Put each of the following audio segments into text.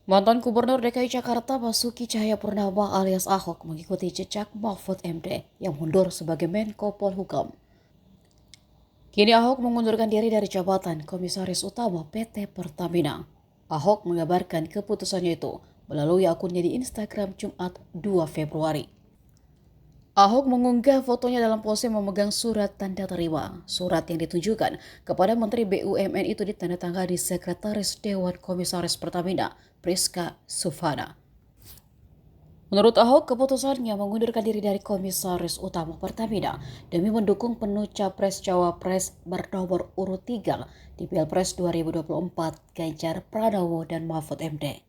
Mantan Gubernur DKI Jakarta Basuki Cahayapurnama alias Ahok mengikuti jejak Mahfud MD yang mundur sebagai Menko Polhukam. Kini Ahok mengundurkan diri dari jabatan Komisaris Utama PT Pertamina. Ahok mengabarkan keputusannya itu melalui akunnya di Instagram Jumat 2 Februari. Ahok mengunggah fotonya dalam pose memegang surat tanda terima. Surat yang ditunjukkan kepada Menteri BUMN itu ditandatangani Sekretaris Dewan Komisaris Pertamina, Priska Sufana. Menurut Ahok, keputusannya mengundurkan diri dari Komisaris Utama Pertamina demi mendukung penuh Capres-Cawapres bernomor urut 3 di Pilpres 2024 Ganjar Pranowo dan Mahfud MD.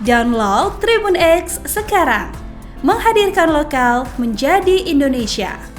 Download Tribun X sekarang, menghadirkan lokal menjadi Indonesia.